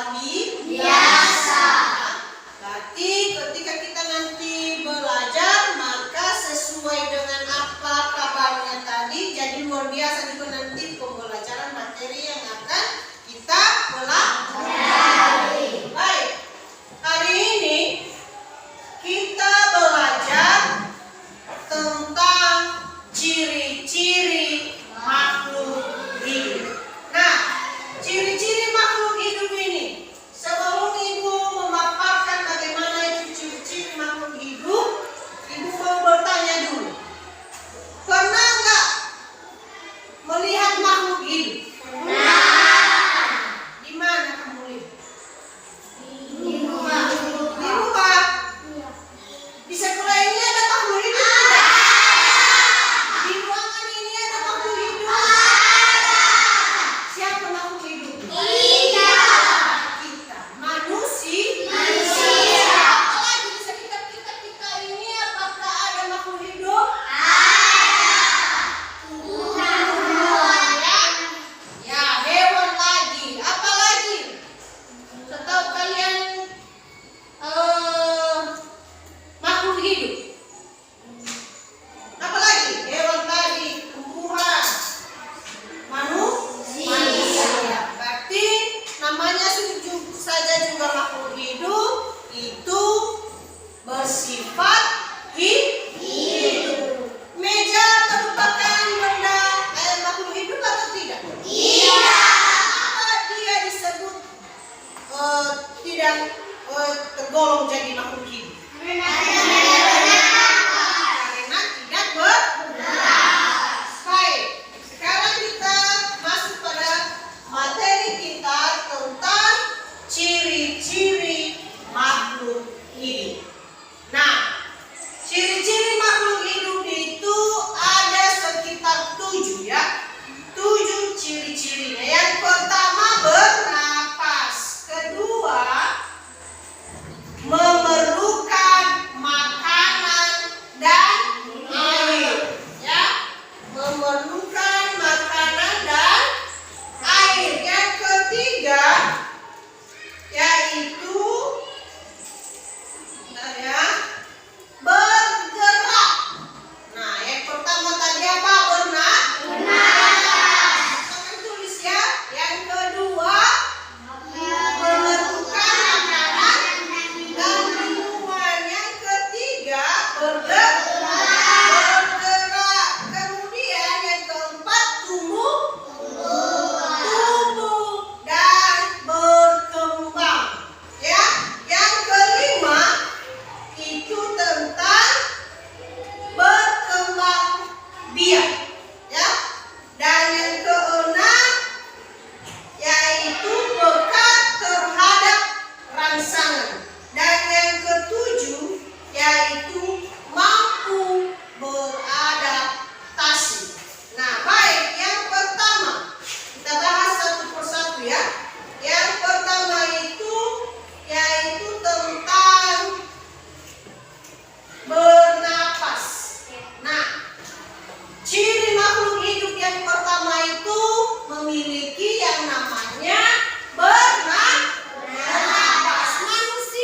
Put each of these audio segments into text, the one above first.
luar biasa. Berarti ketika kita nanti belajar, maka sesuai dengan apa kabarnya tadi, jadi luar biasa juga nanti pembelajaran materi yang akan kita pelajari. Baik, hari ini kita belajar tentang ciri-ciri makhluk hidup. Nah, ciri-ciri makhluk hidup ini, sebelum Ibu memaparkan bagaimana itu ciri-ciri makhluk hidup, Ibu mau bertanya dulu. Pernah nggak melihat makhluk hidup? Di mana kamu lihat? Di rumah. Di sekolah ini ada makhluk hidup tidak? Di ruangan ini ada makhluk hidup? Siapa makhluk hidup? Kita. Manusia. Apalagi di sekitar kita ini apakah ada makhluk hidup? Ya, hewan lagi. Apa lagi? Setahu kalian makhluk hidup. Apa lagi? Hewan tadi, tumbuhan, manusia. Berarti namanya saja juga makhluk hidup, itu bersifat hidup. Meja merupakan benda makhluk hidup atau tidak? Apa dia disebut tidak tergolong jadi makhluk hidup? Karena tidak bergerak. Baik, sekarang kita masuk pada materi kita tentang ciri-ciri makhluk hidup. Nah, ciri-ciri makhluk hidup itu ada sekitar 7 ya. 7 ciri-cirinya. Yang pertama bernapas. Kedua, memerlukan makanan dan air. Ya, memerlukan makanan dan air. Yang ketiga yaitu bergerak. Nah, yang pertama tadi apa? Jangan tulis ya. Yang kedua memerlukan makanan dan minuman. Yang ketiga bergerak. Kemudian yang keempat tumbuh dan berkembang. Ya, yang kelima itu tentang berkembang biak. Ya, dan yang keenam yaitu peka terhadap rangsangan. Dan yang ketujuh yaitu mampu beradaptasi. Nah, baik, yang pertama kita bahas satu persatu ya. Yang pertama itu yaitu tentang bernapas. Nah, ciri makhluk hidup yang pertama itu memiliki yang namanya bernapas. Manusia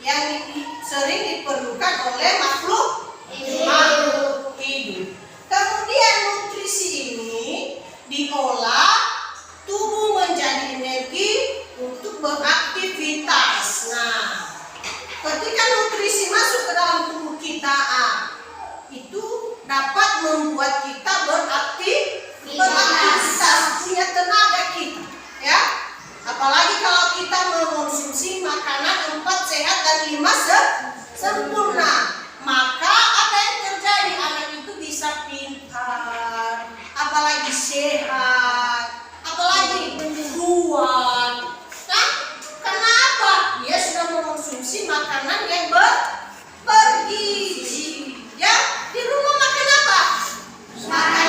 yang sering diperlukan oleh makhluk hidup. Kemudian nutrisi ini diolah tubuh menjadi energi untuk beraktivitas. Nah, ketika nutrisi masuk ke dalam tubuh kita, itu dapat membuat kita beraktivitas, punya tenaga kita, ya. Apalagi kalau kita mengonsumsi makanan 4 sehat dan 5 sempurna, maka apa yang terjadi? Anak itu bisa pintar, apalagi sehat, apalagi kuat. Nah, kenapa? Dia sudah mengonsumsi makanan yang bergizi. Ya, di rumah makan apa? Makan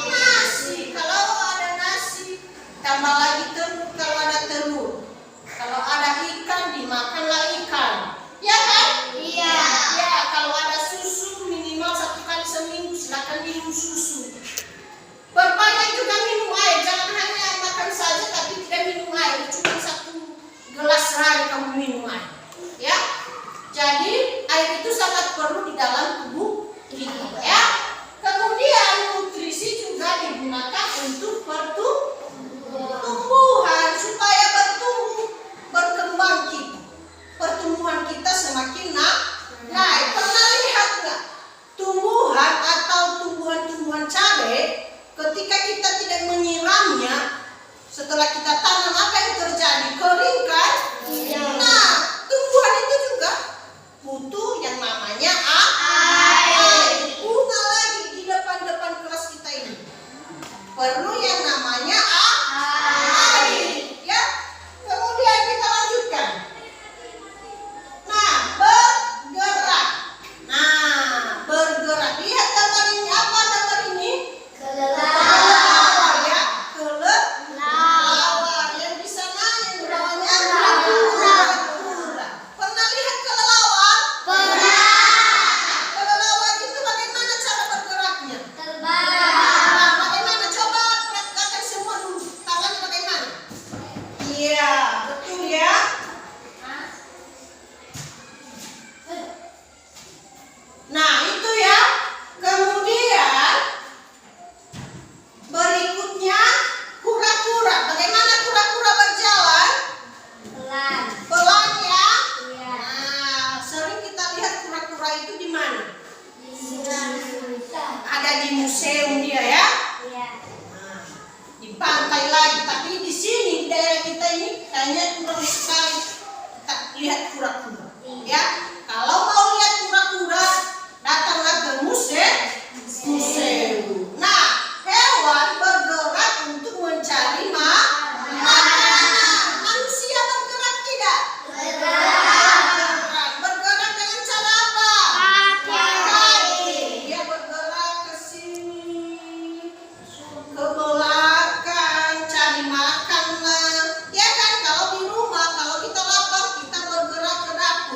nasi. Kalau ada nasi, tambah lagi telur. Kalau ada telur, kalau ada ikan, dimakanlah ikan. Ya kan? Iya. Ya, kalau ada susu minimal 1 kali seminggu, silakan minum susu. Berbanyak juga minum air, jangan hanya makan saja tapi tidak minum air. Cuma 1 gelas sehari kamu minum air. Ya, jadi air itu sangat perlu di dalam tubuh kita. Ya. Kemudian nutrisi juga digunakan untuk pertumbuhan supaya berkembang kita. Pertumbuhan kita semakin naik. Pernah lihat nggak tumbuhan atau tumbuhan cabai? Ketika kita tidak menyiramnya, setelah kita tanam apa yang terjadi? Kering kan? Iya. Nah, tumbuhan itu juga butuh yang namanya air. Bunga lagi di depan kelas kita ini perlu yang namanya air. Ya. Kemudian kita lanjutkan. Nah, bergerak. Lihat gambar ini, apa gambar ini? Kelelawar, ya. Kelelawar yang bisa naik namanya kura-kura. Pernah lihat kelelawar? Kelelawar itu bagaimana cara bergeraknya? Nah, bagaimana? Coba perhatikan semua dulu. Tangannya bagaimana? Iya, betul ya. Nah, itu ya. Kemudian berikutnya kura-kura. Bagaimana kura-kura berjalan? Pelan ya. Nah, sering kita lihat kura-kura itu di mana? Ada di museum dia ya. Nah, di pantai lagi. Tapi di sini di daerah kita ini kayaknya kurang sekali kita lihat kura-kura. Ya, kalau mau lihat kura-kura, datanglah ke museum. Nah, hewan bergerak untuk mencari makanan. Manusia bergerak tidak? Bergerak dengan cara apa? Kaki. Dia bergerak ke sini, ke belakang, cari makan lah. Ya kan, kalau di rumah, kalau kita lapar, kita bergerak ke dapur.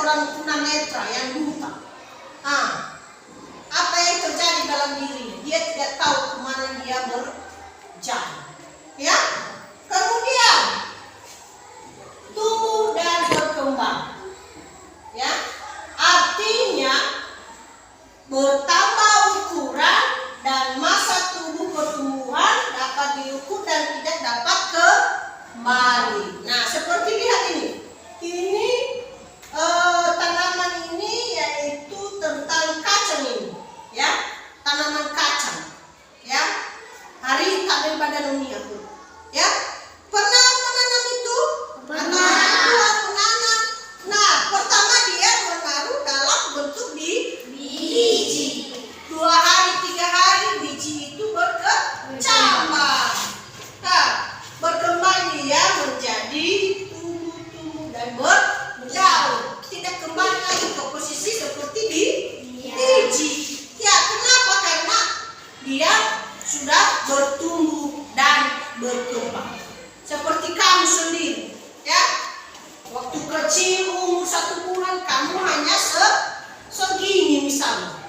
orang tunanetra yang buta. Apa yang terjadi dalam dirinya? Dia tidak tahu kemana dia berjalan. Ya, kemudian tumbuh dan berkembang. Ya, artinya bertambah ukuran dan masa tubuh pertumbuhan dapat diukur dan tidak dapat kembali. Nah, seperti lihat ini. Ini tanaman ini yaitu tentang kacang ini, ya, tanaman kacang, ya. Hari tak pada dunia, ya. Pernah menanam itu? Pernah. Menanam. Nah, pertama dia menaruh dalam bentuk biji. 2 hari 3 hari biji itu berkecambah. Nah, berkembang dia menjadi tumbuh dan berdaun. Tidak kembali lagi ke posisi seperti di biji. Ya, kenapa? Karena dia sudah bertumbuh dan berkembang. Seperti kamu sendiri, ya. Waktu kecil umur 1 bulan kamu hanya segini misalnya.